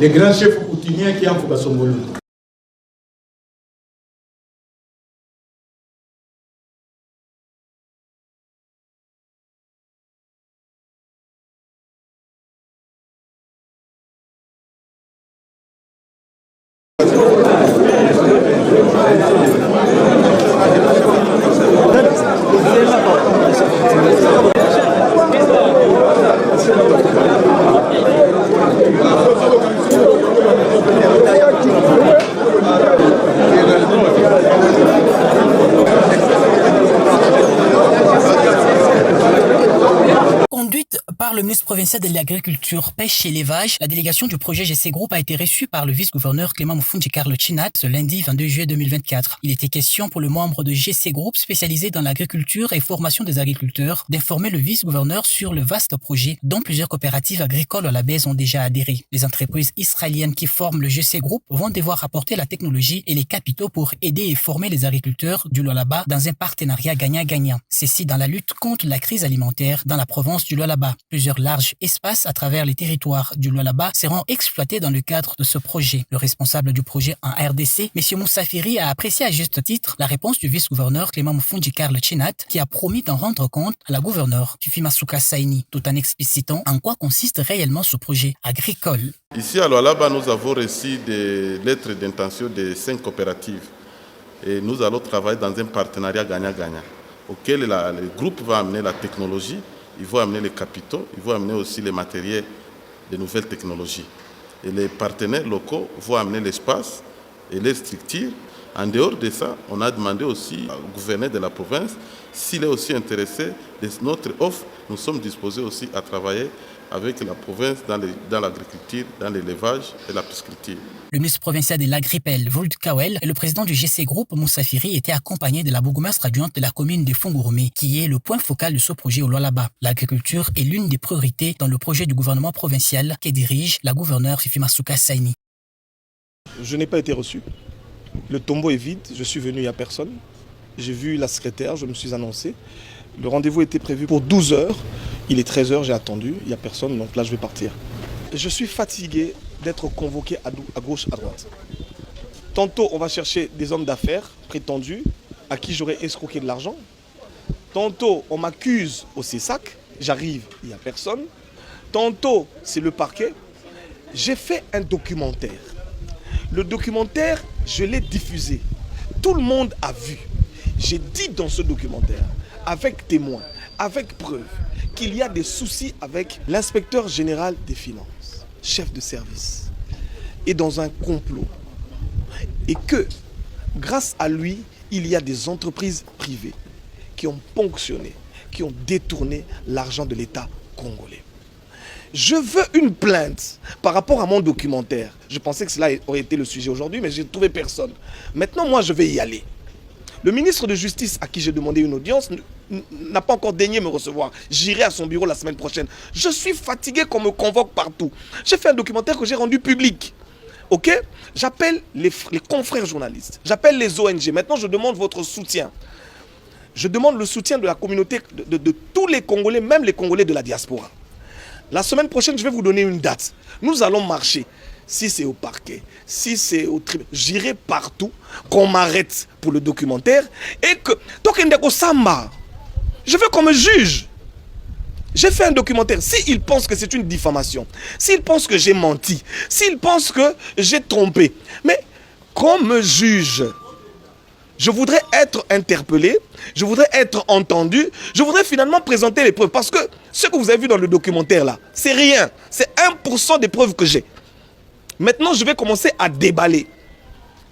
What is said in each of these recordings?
des grands chefs coutumiers qui ont fait son volume. Conduite par le ministre provincial de l'Agriculture, Pêche et Élevage, la délégation du projet GC Group a été reçue par le vice-gouverneur Clément Moufoundji Carlo Chinat ce lundi 22 juillet 2024. Il était question pour le membre de GC Group spécialisé dans l'agriculture et formation des agriculteurs d'informer le vice-gouverneur sur le vaste projet dont plusieurs coopératives agricoles à la baisse ont déjà adhéré. Les entreprises israéliennes qui forment le GC Group vont devoir apporter la technologie et les capitaux pour aider et former les agriculteurs du Lualaba dans un partenariat gagnant-gagnant. Ceci dans la lutte contre la crise alimentaire dans la province du Lualaba. Plusieurs larges espaces à travers les territoires du Lualaba seront exploités dans le cadre de ce projet. Le responsable du projet en RDC, M. Moussa Firi, a apprécié à juste titre la réponse du vice-gouverneur Clément Moufoundji Carlo Chinat qui a promis d'en rendre compte à la gouverneure Fifi Masuka Saini, tout en explicitant en quoi consiste réellement ce projet agricole. Ici à Lualaba, nous avons reçu des lettres d'intention de 5 coopératives et nous allons travailler dans un partenariat gagnant-gagnant auquel le groupe va amener la technologie. Il faut amener les capitaux, il faut amener aussi les matériels de nouvelles technologies. Et les partenaires locaux vont amener l'espace et les structures. En dehors de ça, on a demandé aussi au gouverneur de la province s'il est aussi intéressé de notre offre. Nous sommes disposés aussi à travailler avec la province dans l'agriculture, dans l'élevage et la pisciculture. Le ministre provincial de l'Agripel, Vold Kawel, et le président du GC Group, Moussa Firi, étaient accompagnés de la bourgmestre adjointe de la commune de Fongourmé, qui est le point focal de ce projet au Lualaba. L'agriculture est l'une des priorités dans le projet du gouvernement provincial que dirige la gouverneure Fifi Masuka Saini. Je n'ai pas été reçu. Le tombeau est vide, je suis venu, il n'y a personne. J'ai vu la secrétaire, je me suis annoncé. Le rendez-vous était prévu pour 12 heures. Il est 13 heures, j'ai attendu, il n'y a personne, donc là je vais partir. Je suis fatigué d'être convoqué à gauche, à droite. Tantôt on va chercher des hommes d'affaires prétendus à qui j'aurais escroqué de l'argent. Tantôt on m'accuse au CESAC, j'arrive, il n'y a personne. Tantôt c'est le parquet. J'ai fait un documentaire. Le documentaire, je l'ai diffusé. Tout le monde a vu. J'ai dit dans ce documentaire, avec témoins, avec preuves, qu'il y a des soucis avec l'inspecteur général des finances, chef de service, et dans un complot. Et que, grâce à lui, il y a des entreprises privées qui ont ponctionné, qui ont détourné l'argent de l'État congolais. Je veux une plainte par rapport à mon documentaire. Je pensais que cela aurait été le sujet aujourd'hui, mais je n'ai trouvé personne. Maintenant, moi, je vais y aller. Le ministre de Justice, à qui j'ai demandé une audience, n'a pas encore daigné me recevoir. J'irai à son bureau la semaine prochaine. Je suis fatigué qu'on me convoque partout. J'ai fait un documentaire que j'ai rendu public. Ok? J'appelle les confrères journalistes. J'appelle les ONG. Maintenant, je demande votre soutien. Je demande le soutien de la communauté, de tous les Congolais, même les Congolais de la diaspora. La semaine prochaine, je vais vous donner une date. Nous allons marcher. Si c'est au parquet, si c'est au tribunal, j'irai partout, qu'on m'arrête pour le documentaire et que... Je veux qu'on me juge. J'ai fait un documentaire. S'ils pensent que c'est une diffamation, s'ils pensent que j'ai menti, s'ils pensent que j'ai trompé, mais qu'on me juge. Je voudrais être interpellé, je voudrais être entendu, je voudrais finalement présenter les preuves. Parce que ce que vous avez vu dans le documentaire là, c'est rien. C'est 1% des preuves que j'ai. Maintenant, je vais commencer à déballer.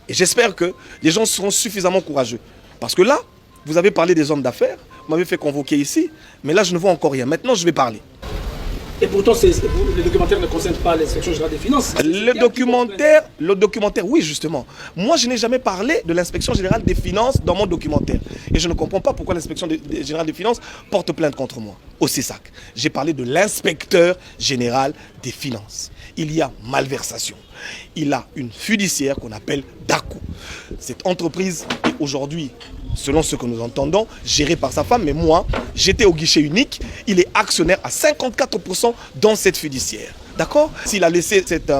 Et j'espère que les gens seront suffisamment courageux. Parce que là, vous avez parlé des hommes d'affaires, vous m'avez fait convoquer ici, mais là, je ne vois encore rien. Maintenant, je vais parler. Et pourtant, le documentaire ne concerne pas l'inspection générale des finances. Le documentaire, oui, justement. Moi, je n'ai jamais parlé de l'inspection générale des finances dans mon documentaire. Et je ne comprends pas pourquoi l'inspection générale des finances porte plainte contre moi, au CESAC. J'ai parlé de l'inspecteur général des finances. Il y a malversation. Il a une fiduciaire qu'on appelle DACO. Cette entreprise est aujourd'hui, selon ce que nous entendons, gérée par sa femme. Mais moi, j'étais au guichet unique. Il est actionnaire à 54% dans cette fiduciaire. D'accord? S'il a laissé cette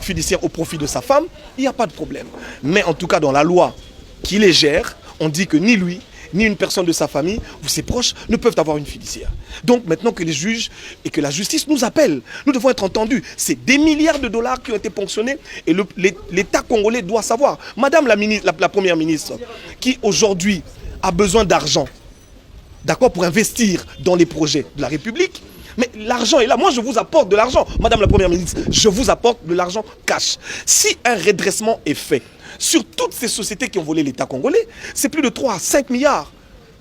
fiduciaire au profit de sa femme, il n'y a pas de problème. Mais en tout cas, dans la loi qui les gère, on dit que ni lui, ni une personne de sa famille ou ses proches ne peuvent avoir une fiduciaire. Donc maintenant que les juges et que la justice nous appellent, nous devons être entendus. C'est des milliards de dollars qui ont été ponctionnés et l'État congolais doit savoir. Madame la Première ministre, qui aujourd'hui a besoin d'argent, d'accord, pour investir dans les projets de la République, mais l'argent est là. Moi, je vous apporte de l'argent. Madame la Première ministre, je vous apporte de l'argent cash. Si un redressement est fait sur toutes ces sociétés qui ont volé l'État congolais, c'est plus de 3 à 5 milliards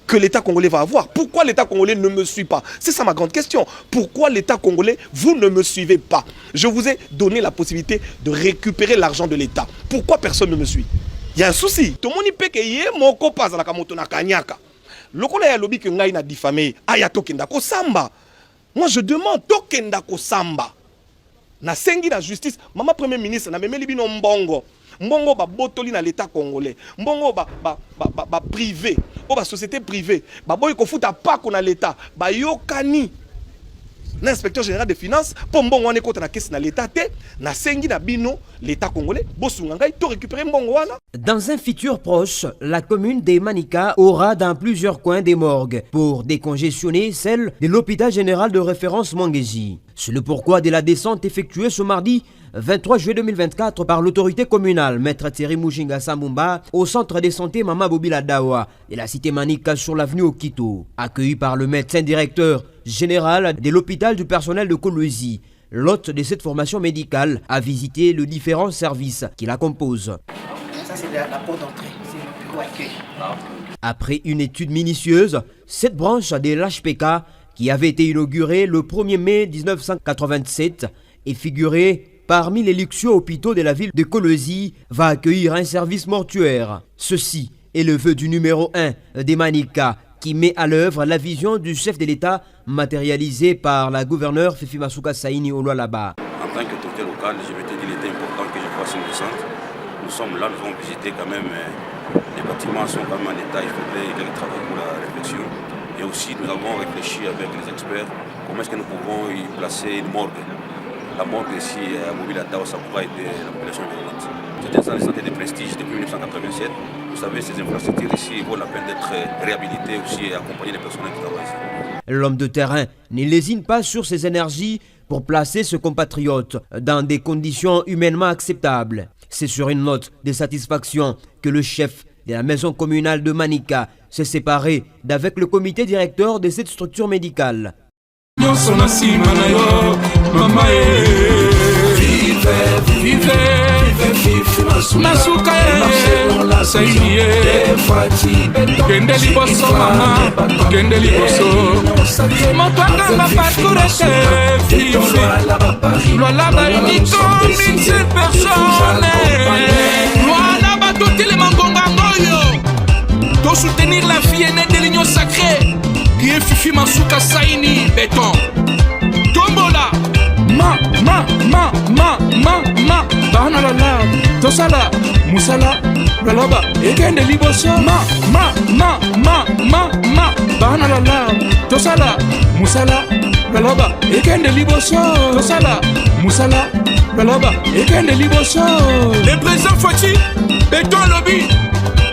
que l'État congolais va avoir. Pourquoi l'État congolais ne me suit pas? C'est ça ma grande question. Pourquoi l'État congolais, vous ne me suivez pas? Je vous ai donné la possibilité de récupérer l'argent de l'État. Pourquoi personne ne me suit? Il y a un souci. Tout le monde peut que mon copain à la kamoto na kanyaka. Lokola ya lobby que ngai na diffamé, aya tokenda ko samba. Moi je demande tokenda ko samba. Na sengi la justice, maman Premier ministre na memeli bino mbongo. Mbongo ba botoli na l'État congolais. Mbongo ba privé, o ba société privée. Ba boy ko futa pa ko na l'État. Ba yokani. L'inspecteur général des finances pour mbongo wane kota na caisse na l'État te na sengi na bino l'État congolais bosunga ngai to récupérer mbongo wana. Dans un futur proche, la commune de Manika aura dans plusieurs coins des morgues pour décongestionner celle de l'hôpital général de référence Mangezi. C'est le pourquoi de la descente effectuée ce mardi 23 juillet 2024 par l'autorité communale Maître Thierry Mujinga Sambumba au centre de santé Mama Bobila Dawa et la cité Manika sur l'avenue Okito. Accueilli par le médecin directeur général de l'hôpital du personnel de Kolwezi, l'hôte de cette formation médicale a visité les différents services qui la composent. Ça c'est la porte d'entrée, c'est le bureau accueil. Après une étude minutieuse, cette branche de l'HPK qui avait été inaugurée le 1er mai 1987 et figurée parmi les luxueux hôpitaux de la ville de Kolwezi, va accueillir un service mortuaire. Ceci est le vœu du numéro 1 des Manika qui met à l'œuvre la vision du chef de l'État matérialisée par la gouverneure Fifi Masuka Saini Olualaba. En tant qu'autorité locale, je vais te dire qu'il était important que je fasse une descente. Nous sommes là, nous avons visité quand même, les bâtiments sont quand même en état, il faudrait quelques travaux pour la réflexion. Et aussi nous avons réfléchi avec les experts comment est-ce que nous pouvons y placer une morgue. La morgue ici à Mobile Dawa, ça pourra aider la population violente. C'est un centre de santé de prestige depuis 1987. Vous savez, ces infrastructures ici vaut la peine d'être réhabilitées aussi et accompagner les personnels qui travaillent ici. L'homme de terrain ne lésine pas sur ses énergies pour placer ce compatriote dans des conditions humainement acceptables. C'est sur une note de satisfaction que le chef de la maison communale de Manika s'est séparé d'avec le comité directeur de cette structure médicale. Masuka Saini Kende liboso mama Kende liboso Motwaka mapaturete Fifi Lola une comme une seule personne Lola ba toutes les mangonga ngoyo Pour soutenir la fille aînée de l'union sacrée Qui est Fifi Masuka Saini Béton Tombola Bana la la Tosala Musala Lalaba Ekende liboso Bana la la Tosala Musala Lalaba Ekende liboso Tosala Musala Lalaba Ekende liboso. Le président Fati Béton Lobby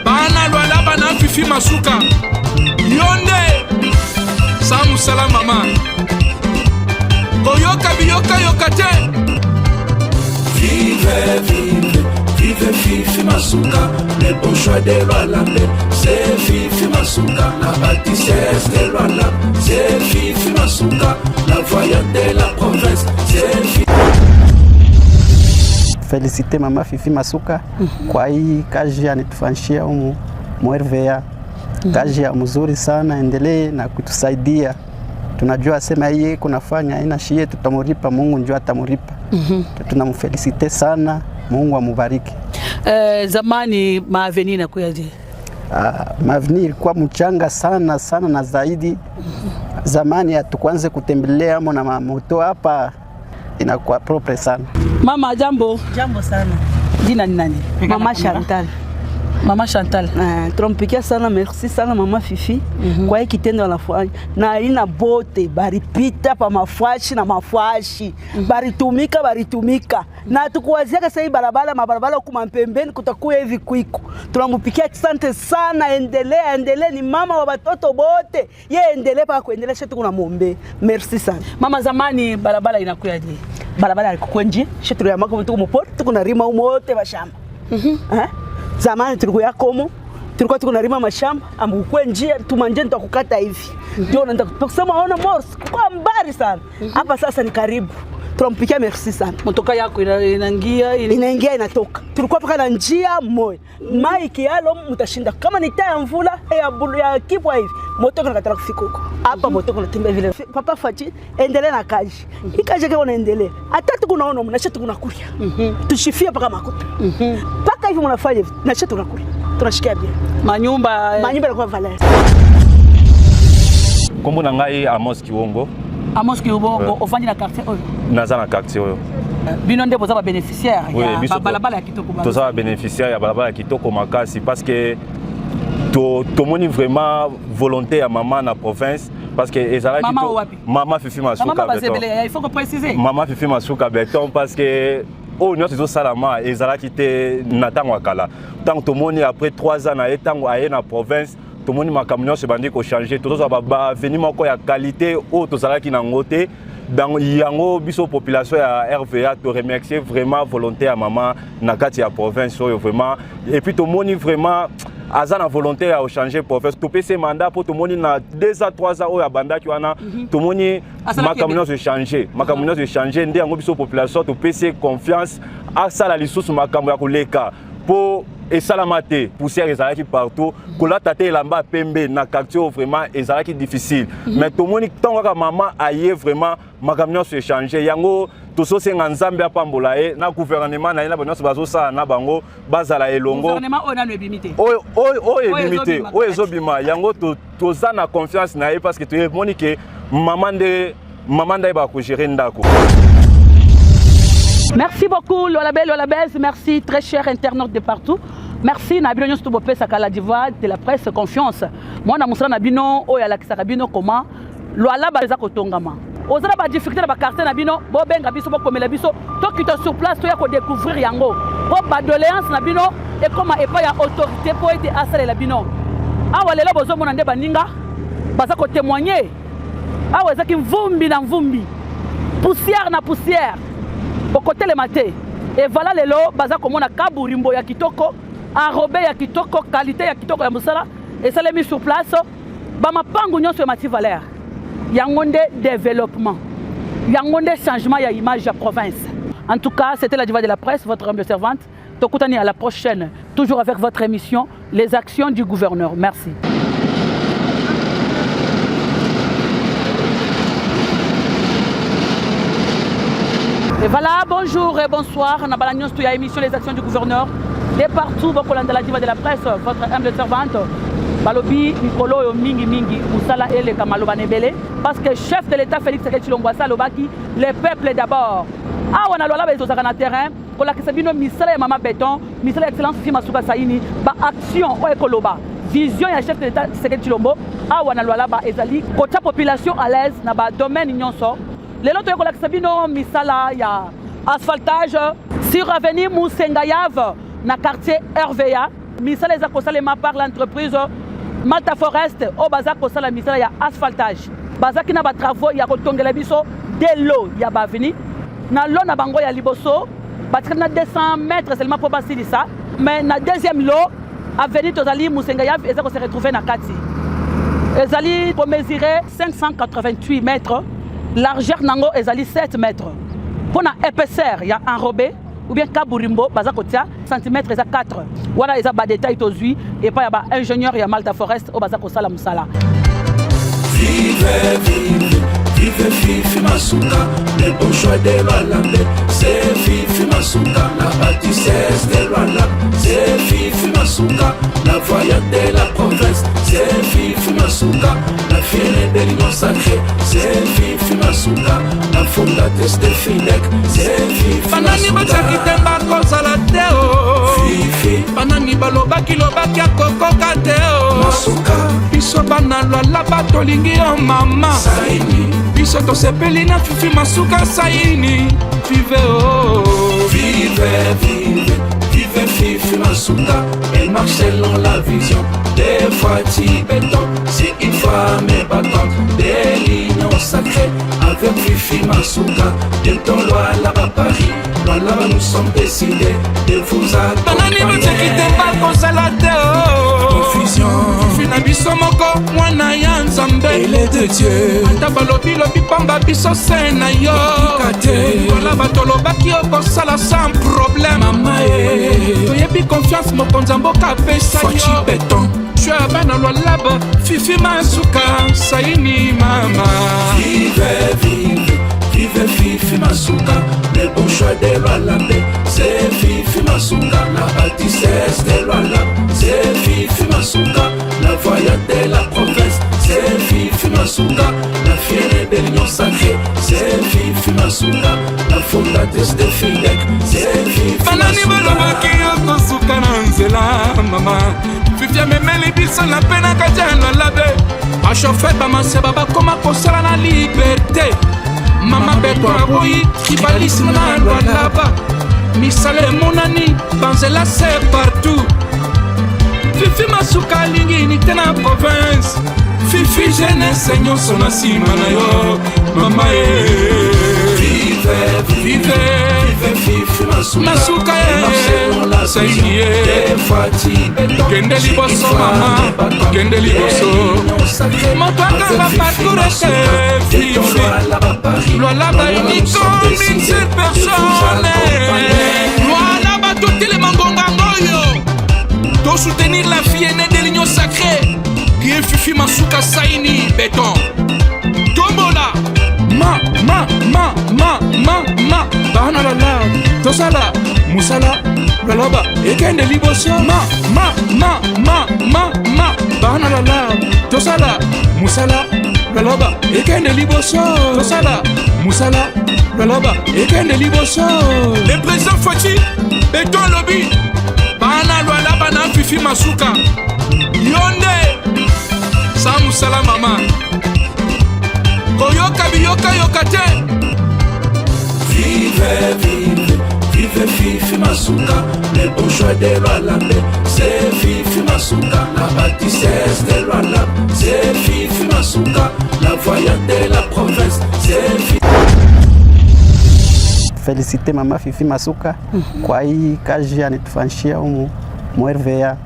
Bana Lalaba na Fifi Masuka Yonde Samusala mama Oyoka biyoka yokate. Vive Fifi Masuka, le bon choix de Lualaba. C'est Fifi Masuka, la bâtisseuse de Lualaba. C'est Fifi Masuka, la voyante de la province. C'est Fifi. Féliciter Mama Fifi Masuka kwa hii kazi anatufanyia humu RVA. Kazi ya mzuri sana, endelee na kutusaidia. Tunajua sema yeye kunafanya aina shie tutamuripa, Mungu njoo atamuripa. Tunamfelicite sana, Mungu amubariki. Zamani maaveni na kuyaje? Maaveni ilikuwa mchanga sana sana na zaidi. Zamani hatukuanze kutembelea amo na mamoto hapa inakuwa propre sana. Mama jambo. Jambo sana. Jina ni nani? Mama Chantal. Mama Chantal. Trompikia sana, merci sana mama Fifi. Kwa hiki kitendo anafanya. Na ina bote baripita pa mafashi na mafashi. Baritumika. Na tukuwazia sasa hii mabarabara huko pembeni kutakuwa hivi kwiko. Tunampikia asante sana, endelee ni mama wa watoto bote. Yeye endelee pa kuendelea shetu kuna muombe. Merci sana. Mama zamani barabara inakuyaje? Barabara ilikwenje? Shetu ya mako mtu mporto tukuna rima umote bashamba. Zamani tulikuwa komo, tulikuwa tunarima mashamba, ambukwe njia tumanje nitakukata hivi. Ndio kusema ona morse kwa mbali sana. Hapa sasa ni karibu. Tunampikia merci sana. Motoka yako inaingia inatoka. Tulikuwa paka na njia moja. Mai kialo mtashinda. Kama ni taa mvula ya kipwa hivi, motoka nakatala kufika huko. Hapa motoka natembea vile. Papa Fati endelea na kazi. Ikaje kwa unaendelea. Hata tukunaona mnasha tukunakulia. Tushifia paka makuta. Paka hivi mnafanya hivi. Nasha tunakulia. Tunashikia bien. Manyumba kwa valeur. Kombo na ngai Amos Kiwongo. Amos Kiwongo ofandi na quartier oyo. Naza na quartier oyo. Bino nde boza ba bénéficiaire ya balabala ya kitoko ba. Toza ba bénéficiaire ya balabala ya kitoko makasi parce que tomoni vraiment volonté ya maman na province parce que ezala kitoko. Maman Fifi Masuka. Maman bazebele, il faut que préciser. Maman Fifi Masuka béton parce que oh nous sommes salama ezala kité na tango kala. Tant tomoni après 3 ans na etango aye na province tout le monde m'a camion se bandit ko changer tout ça va venir moko ya qualité au to sala ki na ngote dans yango biso population ya RVA te remercier vraiment volonté à maman na kati ya province vraiment et puis tout le monde vraiment azana volonté à changer province to PC mandat pour tout le monde na 2 à 3 ans au ya banda ki wana tout le monde ma camion se changer ndé yango biso population to PC confiance à ça la lisusu ma camion ya koleka pour et salamate poussière ezalaki partout kola tate lamba pembe na quartier vraiment ezalaki difficile mais tout le monde tant que maman aye vraiment makamyo se changer yango to so senga nzambe apambola e na gouvernement na ina bonso bazo sa na bango bazala elongo gouvernement o na no ebimité ebimité o ezobima yango to za na confiance na e parce que to moni que maman nda ba ko gérer ndako. Merci beaucoup, Lola Belle, merci très chers internautes de partout. Merci Nabino Nyos Toubopé Sakala Diva de la presse confiance. Moi na musala Nabino o ya la kisakabino comment Lola Baza Kotongama. Ozala ba difficulté ba quartier Nabino bo benga biso bo komela biso to qui sur place to ya ko découvrir yango. Bo ba doléance Nabino et comment et pas ya autorité pour aider à ça la bino. Awa lelo bozo mona nde baninga baza ko témoigner. Awa zaki mvumbi na mvumbi. Poussière na poussière. Au côté le matin et voilà les lots baza komona kaburimbo ya kitoko enrobé ya kitoko qualité ya kitoko ya musala et ça les mis sur place ba mapangu nyonso ya mati valeur yangonde développement yangonde changement ya image ya province. En tout cas, c'était la diva de la presse, votre humble servante. Tokutani à la prochaine, toujours avec votre émission Les actions du gouverneur. Merci. Et voilà, bonjour et bonsoir. On a balagnos tout ya émission Les actions du gouverneur. De partout, beaucoup de la diva de la presse, votre humble servante. Balobi, Nicolo, Mingi, Moussala et les Kamaloba Nebele. Parce que chef de l'État Félix Tshisekedi Tshilombo Lobaki, le peuple d'abord. Ah, on a l'ola bezo zakana terrain. Pour la Kisabino, Misala et Mama Béton, Misala Excellence Fima Souka Saini, ba action au Ekoloba. Vision et chef de l'État Tshisekedi Tshilombo. Ah, on a l'ola ba ezali. Côté population à l'aise, na ba domaine nyonso. Les loto yokola Kisabino, Misala ya asphaltage sur avenue Moussengayav, na quartier RVA. Misala eza kosalema par l'entreprise Malta Forest au baza kosala misala ya asphaltage. Baza kina ba travaux ya kotongela biso de l'eau ya ba veni. Na l'eau na bango ya liboso, batika na 200 mètres seulement pour basili ça. Mais na deuxième lot, avenue Tozali Moussengayav eza ko se retrouver na kati. Ezali pour mesurer 588 mètres, largeur nango ezali 7 mètres. Pour na épaisseur ya enrobé ou bien kaburimbo baza kotia centimètres eza 4. Voilà eza ba détail tozui et pas ya ba ingénieur ya Malta Forest au baza kosala musala. Vive Fifi Masuka, le bon choix de Lualaba. C'est Fifi Masuka, la bâtissesse de Lualaba. C'est Fifi Masuka, la voyante de la province. C'est Fifi Masuka, la fière de l'union sacrée. C'est Fifi Masuka, la fondatrice de FINEC. C'est Fifi Masuka. Banani Bachaki Temba Konsalateo. Fifi. Banani balobaki lobaki akokoka te biso bana lwala batolingi yo mama biso tosepeli na fifi masuka saini vive vive fifi masuka elle marche selon la vision des fois Tibeton c'est une femme battante des lignes sacrées avec fifi masuka de ton loi là-bas Paris là nous sommes décidés de vous accompagner confusion fina biso moko mwana ya nzambe ele de Dieu ata balobi lobi pamba biso sena yo voilà batolobaki okosala sans problème mama toyebi confiance mokonza mboka pesa yo beton tu as bana lwalaba fifi masuka saini mama vive fifi masuka le bon choix de Lwalaba c'est fifi masuka la bâtissesse de Lwalaba c'est fifi masuka la voyante de la province c'est fifi masuka la fière de l'union sacrée c'est fifi masuka la fondatrice de Fidec c'est fifi masuka na nzela mama fifi amemeli biso na pena kaja Lwalaba achauffe bamaseba bakoma kosala na liberté mama beto aboyi kibalisi na Lwalaba misala emonani banzela c'est partout fifi masuka alingi unité na province fifi jeunesse nyonso na nsima na yo mama vive fifi masuka saini kende liboso mama kende liboso moto akanga parcours ete fifi Lwalaba unique une seule personne Lwalaba totelema ngonga ngoyo to soutenir la fille aînée de l'union sacrée qui est fifi masuka saini béton tombola ma bana lala tosala musala Lwalaba ekende liboso ma bana lala tosala musala Lwalaba ekende liboso tosala musala Lwalaba ekende liboso le président Fati béton lobby bana Lwalaba na fifi masuka yonde sa musala mama koyoka biyoka yoka te vive fifi masuka le bon choix de Lwalaba c'est fifi masuka la bâtissesse de Lwalaba c'est fifi masuka la voyante de la province c'est fifi. Felicite mama fifi masuka kwa hii kazi anatufanyia humu RVA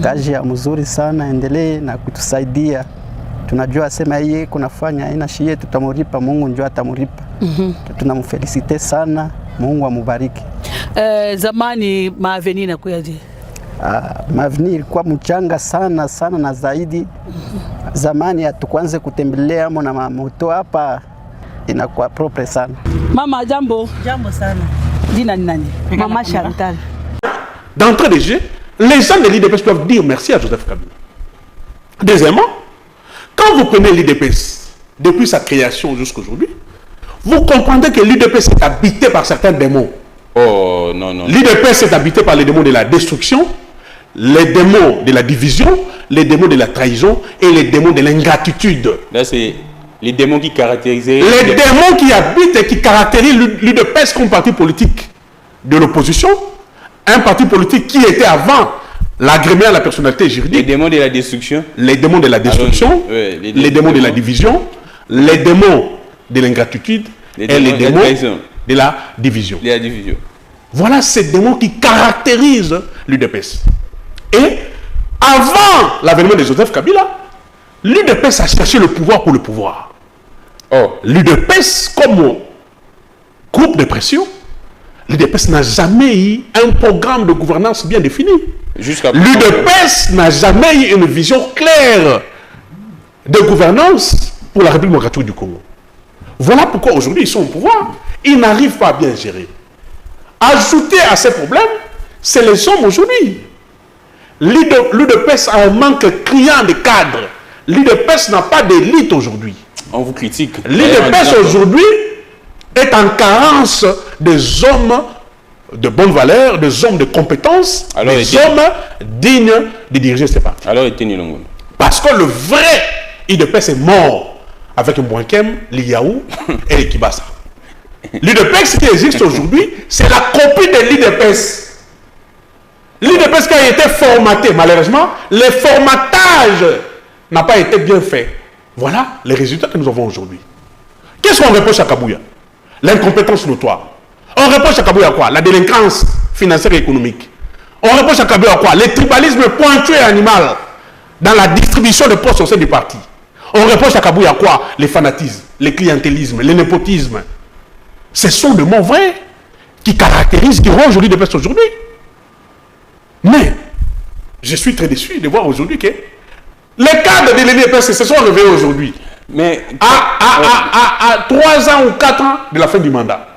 kazi ya mzuri sana, endelee na kutusaidia. Tunajua sema yeye kunafanya ina shie, tutamuripa Mungu njoo atamuripa. Tunamfelicite sana, Mungu amubariki. Zamani maaveni na kuyaje? Maaveni ilikuwa mchanga sana sana na zaidi. Zamani hatukuanze kutembelea na moto hapa inakuwa propre sana. Mama jambo. Jambo sana. Dina ni nani? Mama Chantal. D'entrée de jeu, les gens de l'IDPS doivent dire merci à Joseph Kabila. Deuxièmement, quand vous prenez l'IDPS depuis sa création jusqu'à aujourd'hui, vous comprenez que l'IDPS est habité par certains démons. Oh non, non. L'IDPS est habité par les démons de la destruction, les démons de la division, les démons de la trahison et les démons de l'ingratitude. Là, c'est les démons qui caractérisent... Les démons qui habitent et qui caractérisent l'IDPS comme parti politique de l'opposition, un parti politique qui était avant l'agrément à la personnalité juridique. Les démons de la destruction. Les démons de la destruction, les démons de la division, les démons de l'ingratitude et les démons de la division. Voilà ces démons qui caractérisent l'UDPS. Et avant l'avènement de Joseph Kabila, l'UDPS a cherché le pouvoir pour le pouvoir. L'UDPS, comme groupe de pression, l'UDPS n'a jamais eu un programme de gouvernance bien défini. L'UDPS n'a jamais eu une vision claire de gouvernance pour la République démocratique du Congo. Voilà pourquoi aujourd'hui ils sont au pouvoir. Ils n'arrivent pas à bien gérer. Ajouter à ces problèmes, c'est les hommes aujourd'hui. L'UDPS a un manque criant de cadres. L'UDPS n'a pas d'élite aujourd'hui. On vous critique. L'UDPS aujourd'hui est en carence des hommes de bonnes valeurs, des hommes de compétences, des hommes dignes de diriger ces partis. Alors, Etienne Longo. Parce que le vrai IDPS est mort avec Mbouankem, Liaou et les Kibasa. L'IDPS qui existe aujourd'hui, c'est la copie de l'IDPS. L'IDPS qui a été formaté, malheureusement, le formatage n'a pas été bien fait. Voilà les résultats que nous avons aujourd'hui. Qu'est-ce qu'on reproche à Kabouya? L'incompétence notoire. On reproche à Kabouya quoi? La délinquance financière et économique. On reproche à Kabouya quoi? Le tribalisme pointu et animal dans la distribution de postes au sein du parti. On reproche à Kabouya quoi? Les fanatismes, le clientélisme, le népotisme. Ce sont des mots vrais qui caractérisent, qui rongent l'IDPS aujourd'hui. Mais je suis très déçu de voir aujourd'hui que les cadres de l'IDPS se sont réveillés aujourd'hui. Mais à 3 ans ou 4 ans de la fin du mandat.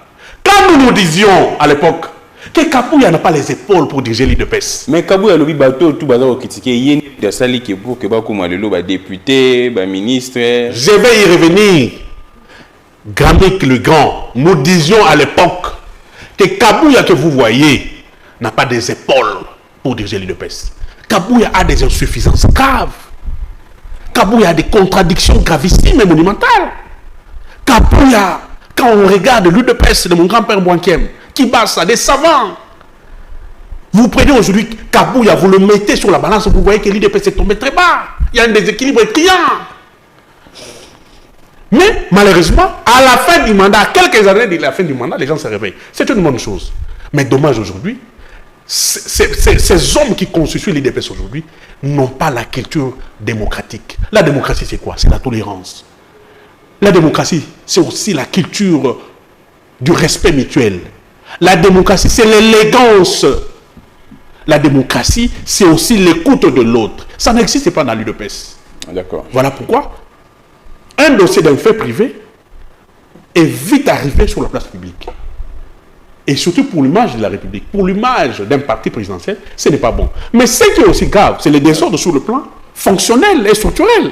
Quand nous nous disions à l'époque que Kabouya n'a pas les épaules pour diriger l'IDPS. Mais Kabouya lobby bateau tout bazar critiquer il y a sali qui pour que ba comme le député, ba ministre. Je vais y revenir. Gramic le Grand, nous disions à l'époque que Kabouya que vous voyez n'a pas des épaules pour diriger l'IDPS. Kabouya a des insuffisances graves. Kabouya a des contradictions gravissimes et monumentales. Kabouya, quand on regarde l'UDPS de mon grand-père Mbouankem, qui base à des savants, vous prenez aujourd'hui Kabouya, vous le mettez sur la balance, vous voyez que l'UDPS est tombé très bas. Il y a un déséquilibre criant. Mais malheureusement, à la fin du mandat, à quelques années de la fin du mandat, les gens se réveillent. C'est une bonne chose. Mais dommage aujourd'hui, ces hommes qui constituent l'IDPS aujourd'hui n'ont pas la culture démocratique. La démocratie, c'est quoi? C'est la tolérance. La démocratie, c'est aussi la culture du respect mutuel. La démocratie, c'est l'élégance. La démocratie, c'est aussi l'écoute de l'autre. Ça n'existe pas dans l'UDPS. D'accord. Voilà pourquoi un dossier d'un fait privé est vite arrivé sur la place publique. Et surtout pour l'image de la République, pour l'image d'un parti présidentiel, ce n'est pas bon. Mais ce qui est aussi grave, c'est le désordre sur le plan fonctionnel et structurel.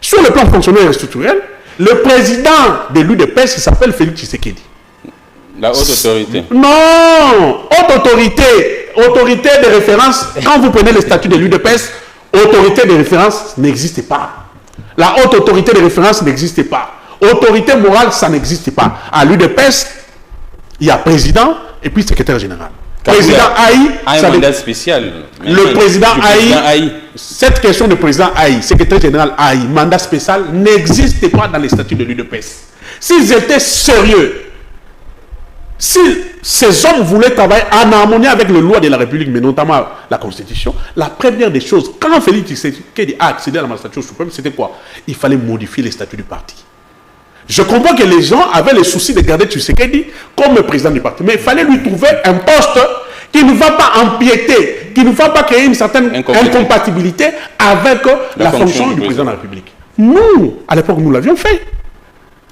Sur le plan fonctionnel et structurel, le président de l'UDPS s'appelle Félix Tshisekedi. La haute autorité. Non! Haute autorité. Autorité de référence. Quand vous prenez le statut de l'UDPS, autorité de référence n'existe pas. La haute autorité de référence n'existe pas. Autorité morale, ça n'existe pas. À l'UDPS, il y a président et puis secrétaire général. Président Aïe, un mandat spécial. Le président Aïe, cette question de président Aïe, secrétaire général Aïe, mandat spécial n'existe pas dans les statuts de l'UDPS. S'ils étaient sérieux, si ces hommes voulaient travailler en harmonie avec les lois de la République, mais notamment la Constitution, la première des choses, quand Félix Tshisekedi a accédé à la magistrature suprême, c'était quoi? Il fallait modifier les statuts du parti. Je comprends que les gens avaient le souci de garder Tshisekedi comme président du parti, mais il fallait lui trouver un poste qui ne va pas empiéter, qui ne va pas créer une certaine incompatibilité avec la fonction du président de la République. Nous, à l'époque, nous l'avions fait.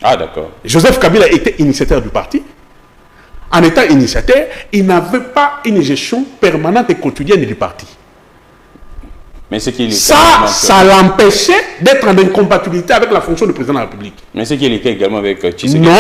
Ah, d'accord. Joseph Kabila était initiateur du parti. En étant initiateur, il n'avait pas une gestion permanente et quotidienne du parti. Mais ce qui est ça l'empêchait d'être en incompatibilité avec la fonction du président de la République. Mais ce qui est le cas également avec Tshisekedi. Non,